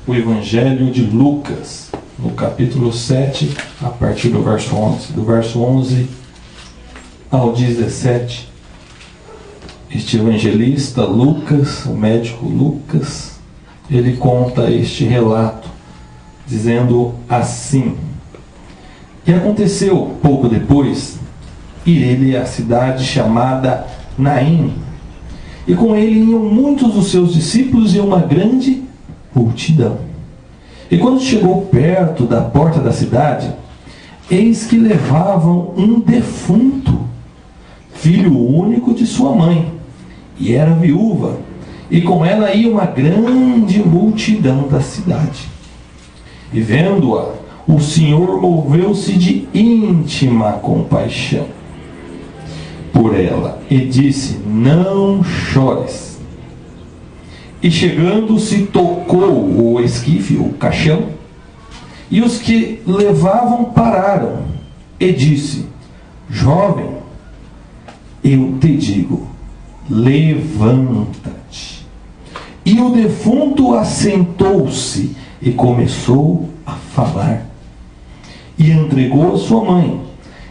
o Evangelho de Lucas, no capítulo 7, a partir do verso 11. Do verso 11 ao 17, este evangelista Lucas, o médico Lucas, ele conta este relato, dizendo assim: E aconteceu pouco depois, ir ele à cidade chamada Naim, e com ele iam muitos dos seus discípulos e uma grande multidão. E quando chegou perto da porta da cidade, eis que levavam um defunto, filho único de sua mãe, e era viúva, e com ela ia uma grande multidão da cidade. E vendo-a, o Senhor moveu-se de íntima compaixão por ela, e disse: Não chores. E chegando-se, tocou o esquife, o caixão, e os que levavam pararam, e disse: Jovem, eu te digo, levanta-te. E o defunto assentou-se e começou a falar, e entregou a sua mãe.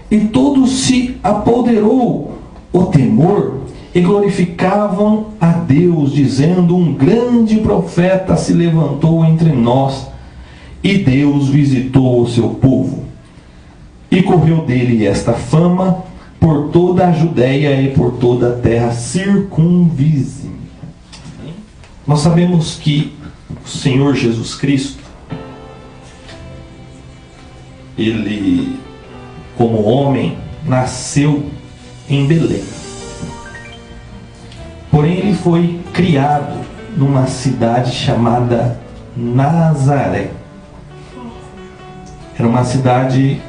E todos se apoderou o temor, e glorificavam a Deus, dizendo: Um grande profeta se levantou entre nós, e Deus visitou o seu povo. E correu dele esta fama por toda a Judéia e por toda a terra circunvizinha. Nós sabemos que o Senhor Jesus Cristo, ele, como homem, nasceu em Belém. Porém, ele foi criado numa cidade chamada Nazaré. Era uma cidade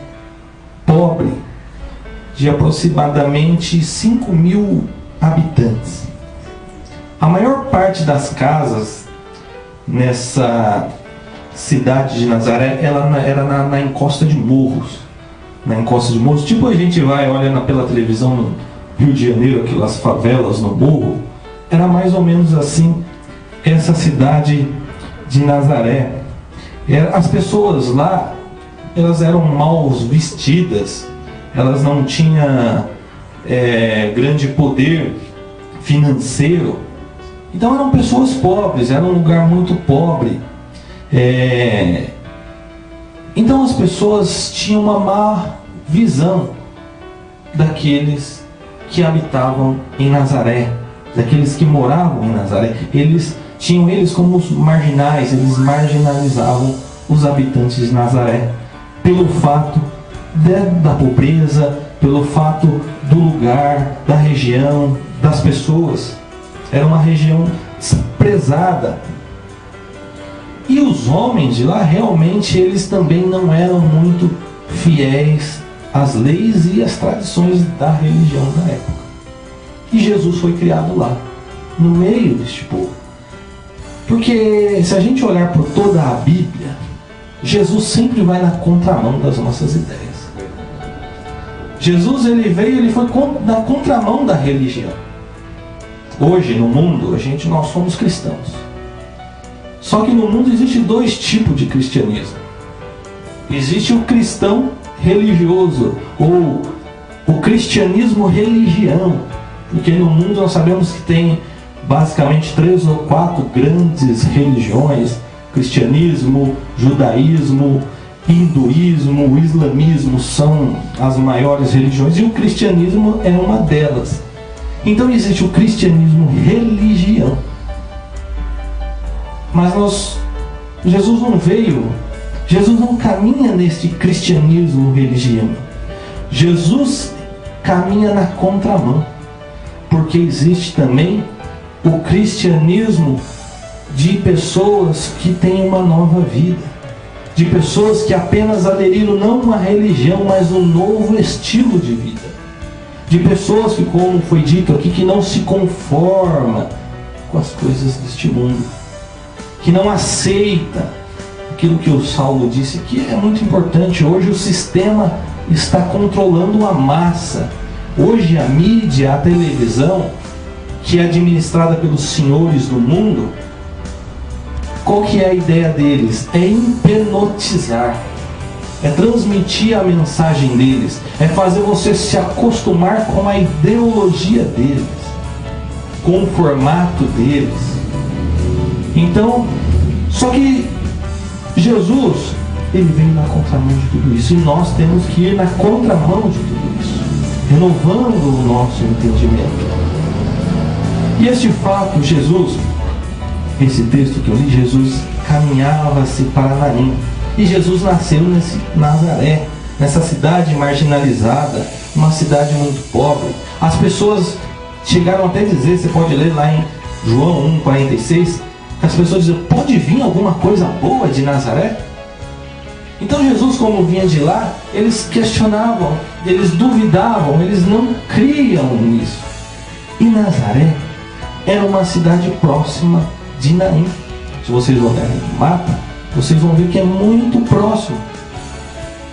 pobre, de aproximadamente 5.000 habitantes. A maior parte das casas nessa cidade de Nazaré era na encosta de morros. Na encosta de morros, tipo a gente vai, olha pela televisão no Rio de Janeiro, aquelas favelas no morro. Era mais ou menos assim essa cidade de Nazaré. As pessoas lá, elas eram mal vestidas, elas não tinham grande poder financeiro, então eram pessoas pobres, era um lugar muito pobre. Então as pessoas tinham uma má visão daqueles que habitavam em Nazaré, daqueles que moravam em Nazaré. Eles tinham eles como os marginais, eles marginalizavam os habitantes de Nazaré, pelo fato da pobreza, pelo fato do lugar, da região, das pessoas. Era uma região desprezada. E os homens de lá, realmente, eles também não eram muito fiéis às leis e às tradições da religião da época. E Jesus foi criado lá, no meio deste povo. Porque se a gente olhar por toda a Bíblia, Jesus sempre vai na contramão das nossas ideias. Jesus, ele foi na contramão da religião. Hoje, no mundo, nós somos cristãos. Só que no mundo existe dois tipos de cristianismo. Existe o cristão religioso, ou o cristianismo religião. Porque no mundo nós sabemos que tem basicamente 3 ou 4 grandes religiões: cristianismo, judaísmo, hinduísmo, o islamismo são as maiores religiões, e o cristianismo é uma delas. Então existe o cristianismo religião. Mas Jesus não caminha neste cristianismo religião. Jesus caminha na contramão, porque existe também o cristianismo de pessoas que têm uma nova vida, de pessoas que apenas aderiram não uma religião, mas um novo estilo de vida, de pessoas que, como foi dito aqui, que não se conforma com as coisas deste mundo, que não aceita aquilo que o Saulo disse, que é muito importante. Hoje o sistema está controlando a massa. Hoje a mídia, a televisão, que é administrada pelos senhores do mundo, Qual que é a ideia deles? É hipnotizar, é transmitir a mensagem deles, é fazer você se acostumar com a ideologia deles, com o formato deles. Então, só que Jesus, ele veio na contramão de tudo isso, e nós temos que ir na contramão de tudo isso, renovando o nosso entendimento. E este fato, Jesus, esse texto que eu li, Jesus caminhava-se para Naim. E Jesus nasceu nesse Nazaré, nessa cidade marginalizada, uma cidade muito pobre. As pessoas chegaram até a dizer, você pode ler lá em João 1,46, as pessoas diziam, pode vir alguma coisa boa de Nazaré? Então Jesus, como vinha de lá, eles questionavam, eles duvidavam, eles não criam nisso. E Nazaré era uma cidade próxima de Naim. Se vocês olharem no mapa, vocês vão ver que é muito próximo.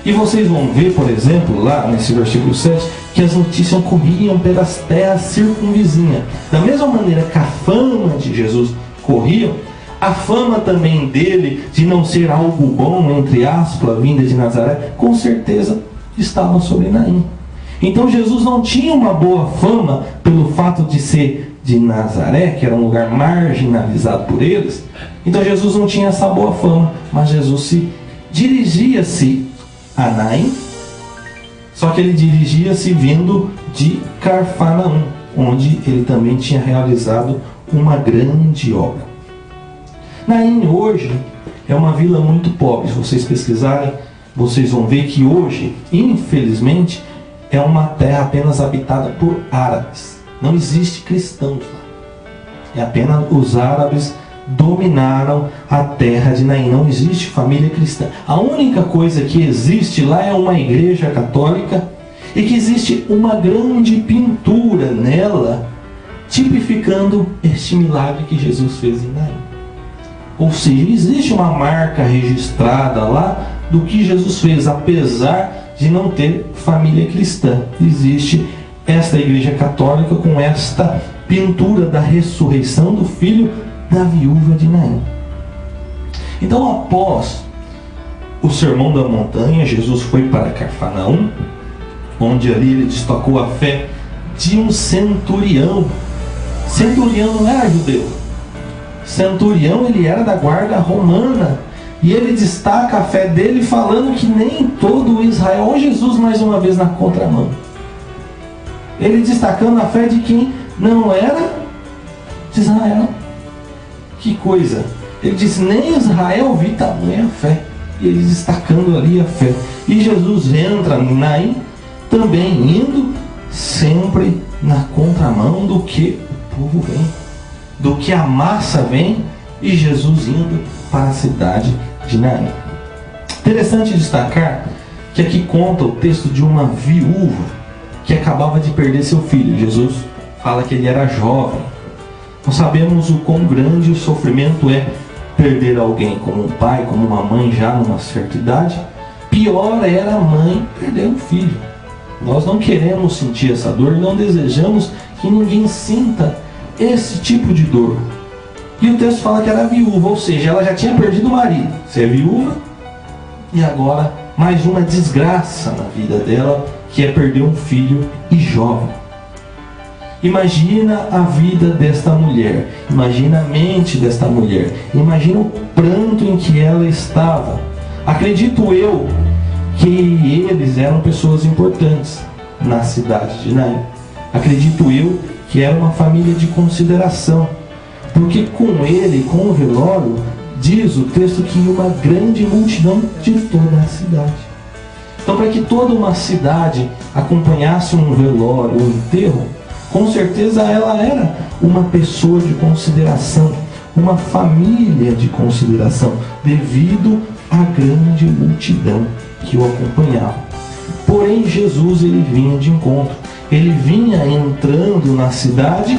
E vocês vão ver, por exemplo, lá nesse versículo 7, que as notícias corriam pelas terras circunvizinhas. Da mesma maneira que a fama de Jesus corria, a fama também dele de não ser algo bom, entre aspas, a vinda de Nazaré, com certeza estava sobre Naim. Então Jesus não tinha uma boa fama pelo fato de ser de Nazaré, que era um lugar marginalizado por eles. Então Jesus não tinha essa boa fama, mas Jesus dirigia-se a Naim, só que ele dirigia-se vindo de Cafarnaum, onde ele também tinha realizado uma grande obra. Naim hoje é uma vila muito pobre. Se vocês pesquisarem, vocês vão ver que hoje, infelizmente, é uma terra apenas habitada por árabes. Não existe cristãos lá. É apenas os árabes dominaram a terra de Naim. Não existe família cristã. A única coisa que existe lá é uma igreja católica e que existe uma grande pintura nela tipificando este milagre que Jesus fez em Naim. Ou seja, existe uma marca registrada lá do que Jesus fez, apesar de não ter família cristã. Existe esta igreja católica com esta pintura da ressurreição do filho da viúva de Naim. Então, após o Sermão da Montanha, Jesus foi para Cafarnaum, onde ali ele destacou a fé de um centurião. Centurião não era judeu. Centurião, ele era da guarda romana. E ele destaca a fé dele falando que nem todo Israel... Olha Jesus mais uma vez na contramão. Ele destacando a fé de quem não era de Israel. Que coisa. Ele disse, nem Israel viu tamanha fé. E ele destacando ali a fé. E Jesus entra em Naim, também indo sempre na contramão do que o povo vem, do que a massa vem, e Jesus indo para a cidade de Naim. Interessante destacar que aqui conta o texto de uma viúva que acabava de perder seu filho. Jesus fala que ele era jovem. Nós sabemos o quão grande o sofrimento é perder alguém, como um pai, como uma mãe já numa certa idade. Pior era a mãe perder um filho. Nós não queremos sentir essa dor, não desejamos que ninguém sinta esse tipo de dor. E o texto fala que era viúva, ou seja, ela já tinha perdido o marido. Você é viúva, e agora mais uma desgraça na vida dela, que é perder um filho e jovem. Imagina a vida desta mulher, imagina a mente desta mulher, imagina o pranto em que ela estava. Acredito eu que eles eram pessoas importantes na cidade de Naim. Acredito eu que era uma família de consideração, porque com ele, com o velório, diz o texto que ia uma grande multidão de toda a cidade. Então, para que toda uma cidade acompanhasse um velório, um enterro, com certeza ela era uma pessoa de consideração, uma família de consideração, devido à grande multidão que o acompanhava. Porém, Jesus, ele vinha de encontro. Ele vinha entrando na cidade,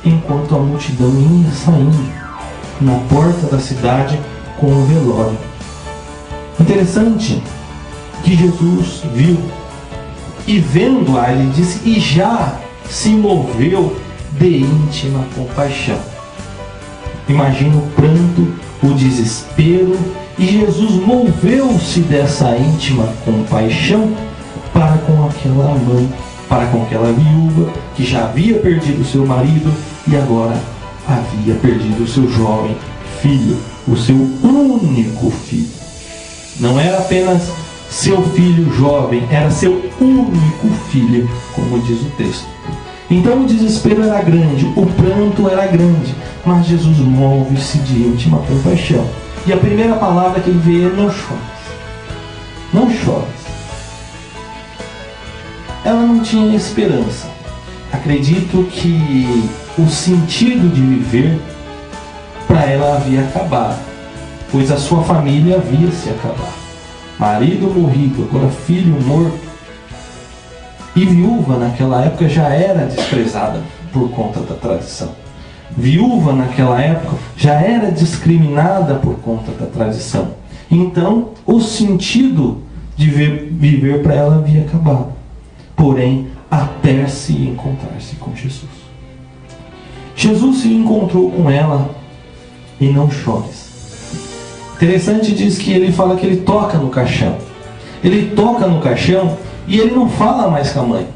enquanto a multidão ia saindo na porta da cidade com o velório. Interessante que Jesus viu, e vendo-a, ele disse, e já se moveu de íntima compaixão. Imagina o pranto, o desespero, e Jesus moveu-se dessa íntima compaixão para com aquela mãe, para com aquela viúva que já havia perdido o seu marido e agora havia perdido o seu jovem filho, o seu único filho. Não era apenas seu filho jovem, era seu único filho, como diz o texto. Então o desespero era grande, o pranto era grande, mas Jesus move-se de íntima compaixão. E a primeira palavra que ele vê é: não chores. Não chores. Ela não tinha esperança. Acredito que o sentido de viver para ela havia acabado, pois a sua família havia se acabado. Marido morrido, agora filho morto. E viúva naquela época já era desprezada por conta da tradição. Viúva naquela época já era discriminada por conta da tradição. Então o sentido de viver para ela havia acabado. Porém, até se encontrar-se com Jesus. Jesus se encontrou com ela e não chores. Interessante, diz que ele fala que ele toca no caixão. Ele toca no caixão e ele não fala mais com a mãe.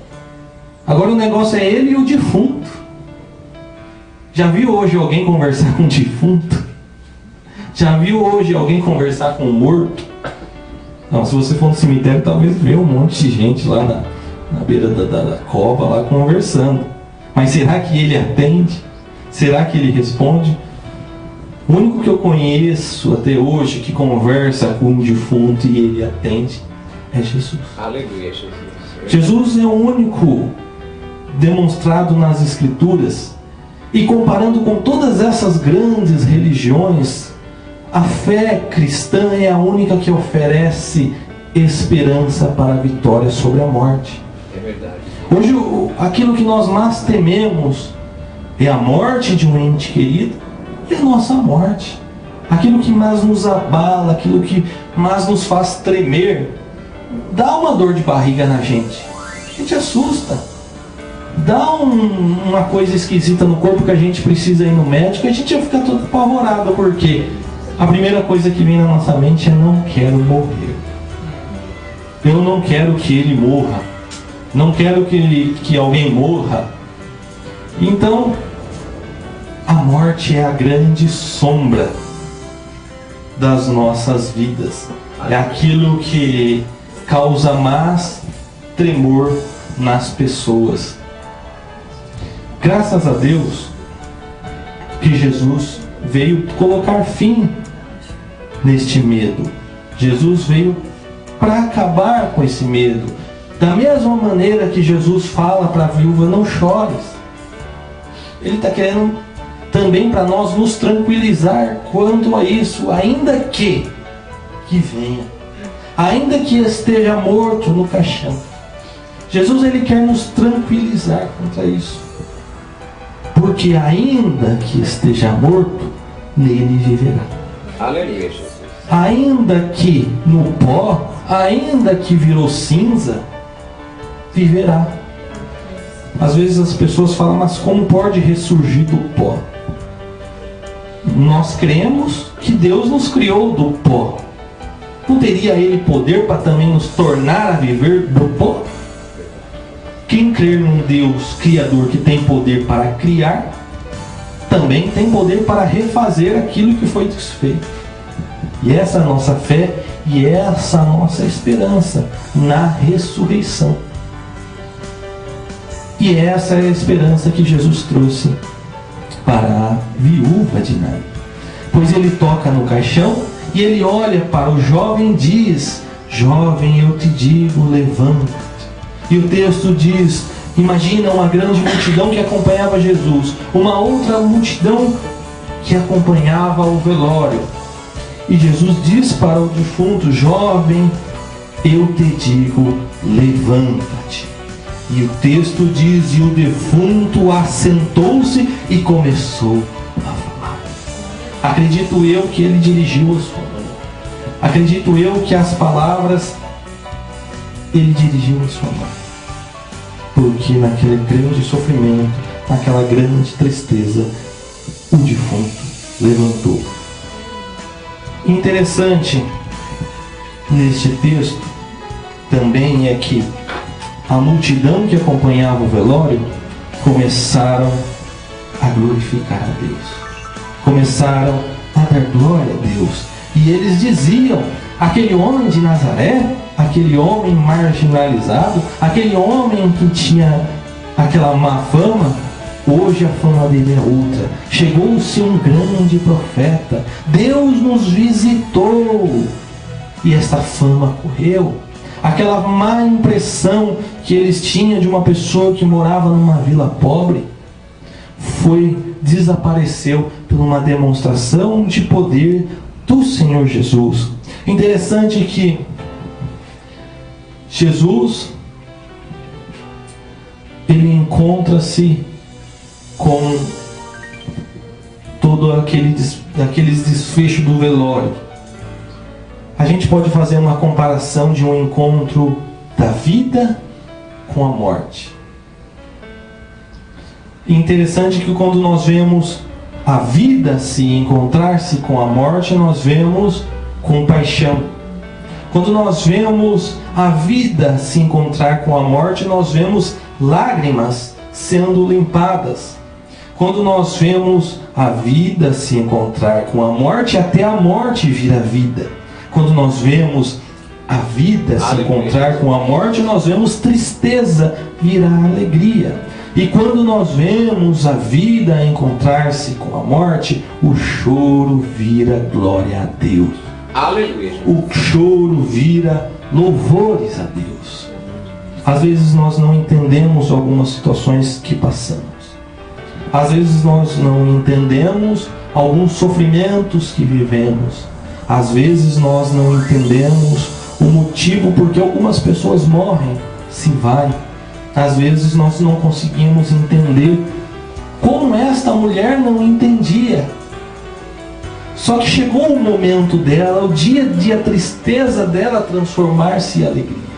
Agora o negócio é ele e o defunto. Já viu hoje alguém conversar com um defunto? Já viu hoje alguém conversar com um morto? Não, se você for no cemitério, talvez vê um monte de gente lá na beira da cova lá conversando. Mas será que ele atende? Será que ele responde? O único que eu conheço até hoje que conversa com um defunto e ele atende é Jesus. Aleluia, Jesus. Jesus é o único demonstrado nas Escrituras. E comparando com todas essas grandes religiões, a fé cristã é a única que oferece esperança para a vitória sobre a morte. É verdade. Hoje, aquilo que nós mais tememos é a morte de um ente querido e a nossa morte. Aquilo que mais nos abala, aquilo que mais nos faz tremer, dá uma dor de barriga na gente. A gente assusta. Dá uma coisa esquisita no corpo que a gente precisa ir no médico e a gente vai ficar todo apavorado, porque a primeira coisa que vem na nossa mente é: não quero morrer. Eu não quero que ele morra. Não quero que alguém morra. Então, a morte é a grande sombra das nossas vidas. É aquilo que causa mais tremor nas pessoas. Graças a Deus que Jesus veio colocar fim neste medo. Jesus veio para acabar com esse medo. Da mesma maneira que Jesus fala para a viúva: não chores. Ele está querendo também para nós nos tranquilizar quanto a isso, ainda que venha, ainda que esteja morto no caixão. Jesus, ele quer nos tranquilizar quanto a isso. Porque ainda que esteja morto, nele viverá. Aleluia, Jesus. Ainda que no pó, ainda que virou cinza, viverá. Às vezes as pessoas falam: mas como pode ressurgir do pó? Nós cremos que Deus nos criou do pó. Não teria ele poder para também nos tornar a viver do pó? Quem crer num Deus Criador que tem poder para criar, também tem poder para refazer aquilo que foi desfeito. E essa é a nossa fé e essa é a nossa esperança na ressurreição. E essa é a esperança que Jesus trouxe para a viúva de Naim. Pois ele toca no caixão e ele olha para o jovem e diz: jovem, eu te digo, levanta. E o texto diz: imagina uma grande multidão que acompanhava Jesus, uma outra multidão que acompanhava o velório. E Jesus diz para o defunto: jovem, eu te digo, levanta-te. E o texto diz: e o defunto assentou-se e começou a falar. Acredito eu que ele dirigiu a sua mão. Acredito eu que as palavras ele dirigiu a sua mão. Porque naquele grande sofrimento, naquela grande tristeza, o defunto levantou Interessante neste texto também é que a multidão que acompanhava o velório começaram a glorificar a Deus, começaram a dar glória a Deus, e eles diziam: aquele homem de Nazaré, aquele homem marginalizado, aquele homem que tinha aquela má fama, hoje a fama dele é outra. Chegou-se um grande profeta, Deus nos visitou, e esta fama correu. Aquela má impressão que eles tinham de uma pessoa que morava numa vila pobre desapareceu por uma demonstração de poder do Senhor Jesus. Interessante que Jesus, ele encontra-se com todo aqueles desfechos do velório. A gente pode fazer uma comparação de um encontro da vida com a morte. E interessante que quando nós vemos a vida se encontrar-se com a morte, nós vemos compaixão. Quando nós vemos a vida se encontrar com a morte, nós vemos lágrimas sendo limpadas. Quando nós vemos a vida se encontrar com a morte, até a morte vira vida. Quando nós vemos a vida se encontrar com a morte, nós vemos tristeza virar alegria. E quando nós vemos a vida encontrar-se com a morte, o choro vira glória a Deus. Aleluia. O choro vira louvores a Deus. Às vezes nós não entendemos algumas situações que passamos. Às vezes nós não entendemos alguns sofrimentos que vivemos. Às vezes nós não entendemos o motivo porque algumas pessoas morrem, se vai. Às vezes nós não conseguimos entender como esta mulher não entendia. Só que chegou o momento dela, o dia de a tristeza dela transformar-se em alegria.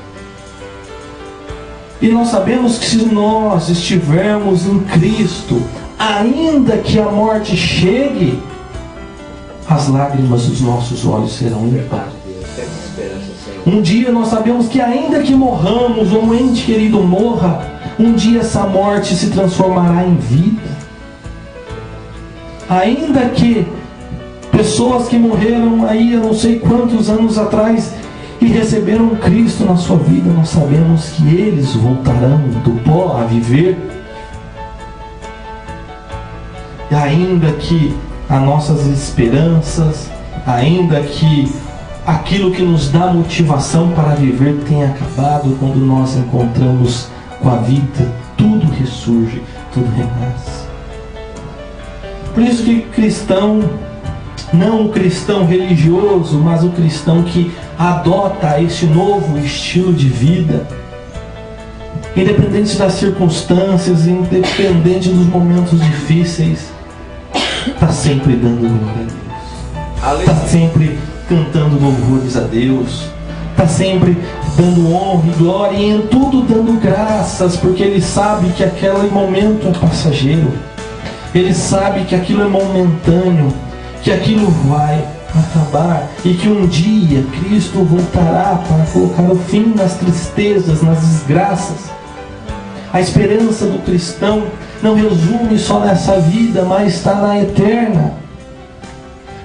E nós sabemos que se nós estivermos em Cristo, ainda que a morte chegue, as lágrimas dos nossos olhos serão limpadas. Um dia nós sabemos que ainda que morramos, ou um ente querido morra, um dia essa morte se transformará em vida. Ainda que pessoas que morreram aí eu não sei quantos anos atrás e receberam Cristo na sua vida, nós sabemos que eles voltarão do pó a viver. E ainda que as nossas esperanças, ainda que aquilo que nos dá motivação para viver tenha acabado, quando nós encontramos com a vida, tudo ressurge, tudo renasce. Por isso que cristão, não o cristão religioso, mas o cristão que adota esse novo estilo de vida, independente das circunstâncias, independente dos momentos difíceis, está sempre dando glória a Deus, está sempre cantando louvores a Deus, está sempre dando honra e glória, e em tudo dando graças, porque ele sabe que aquele momento é passageiro, ele sabe que aquilo é momentâneo, que aquilo vai acabar, e que um dia Cristo voltará para colocar o fim nas tristezas, nas desgraças. A esperança do cristão não resume só nessa vida, mas está na eterna.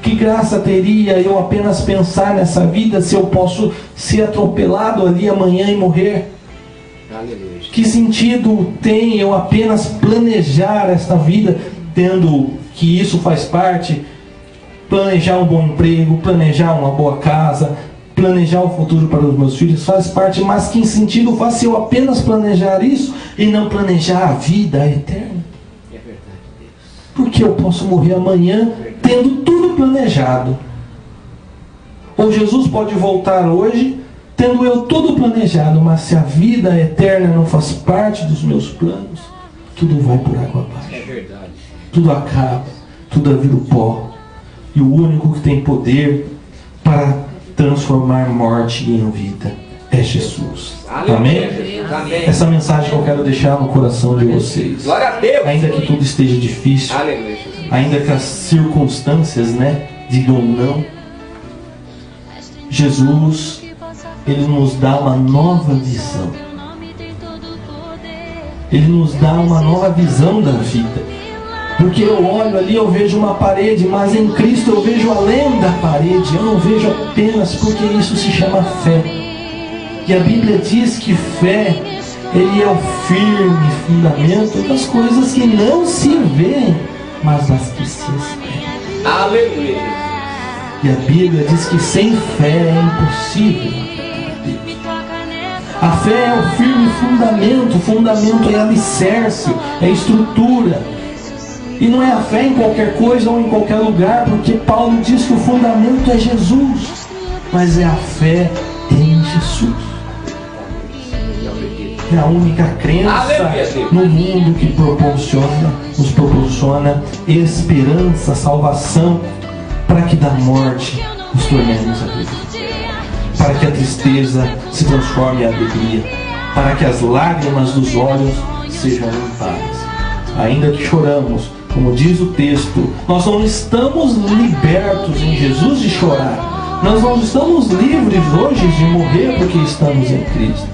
Que graça teria eu apenas pensar nessa vida, se eu posso ser atropelado ali amanhã e morrer? Aleluia. Que sentido tem eu apenas planejar esta vida, tendo que isso faz parte, planejar um bom emprego, planejar uma boa casa, planejar o futuro para os meus filhos, faz parte, mas que sentido faz se eu apenas planejar isso e não planejar a vida eterna? É verdade, Deus. Porque eu posso morrer amanhã tendo tudo planejado. Ou Jesus pode voltar hoje tendo eu tudo planejado, mas se a vida eterna não faz parte dos meus planos, tudo vai por água abaixo. É verdade. Tudo acaba, tudo vira pó. E o único que tem poder para transformar morte em vida é Jesus. Amém? Amém. Essa mensagem que eu quero deixar no coração de vocês. Glória a Deus. Ainda que tudo esteja difícil, Aleluia. ainda que as circunstâncias, digam não, Jesus, Ele nos dá uma nova visão. Ele nos dá uma nova visão da vida. Porque eu olho ali, eu vejo uma parede, mas em Cristo eu vejo além da parede. Eu não vejo apenas, porque isso se chama fé. E a Bíblia diz que fé, ele é o firme fundamento das coisas que não se veem, mas das que se esperam. Aleluia. E a Bíblia diz que sem fé é impossível. A fé é o firme fundamento. O fundamento é alicerce, é estrutura. E não é a fé em qualquer coisa ou em qualquer lugar, porque Paulo diz que o fundamento é Jesus, mas é a fé em Jesus. É a única crença no mundo que nos proporciona esperança, salvação, para que da morte nos tornemos a vida, para que a tristeza se transforme em alegria, para que as lágrimas dos olhos sejam limpadas. Ainda que choramos, como diz o texto, nós não estamos libertos em Jesus de chorar. Nós não estamos livres hoje de morrer porque estamos em Cristo.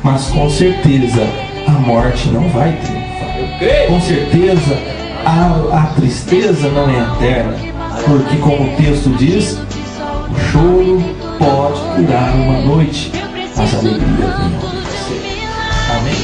Mas com certeza a morte não vai triunfar. Com certeza a tristeza não é eterna. Porque como o texto diz, o choro pode durar uma noite, mas a alegria vem ao amanhecer. Amém?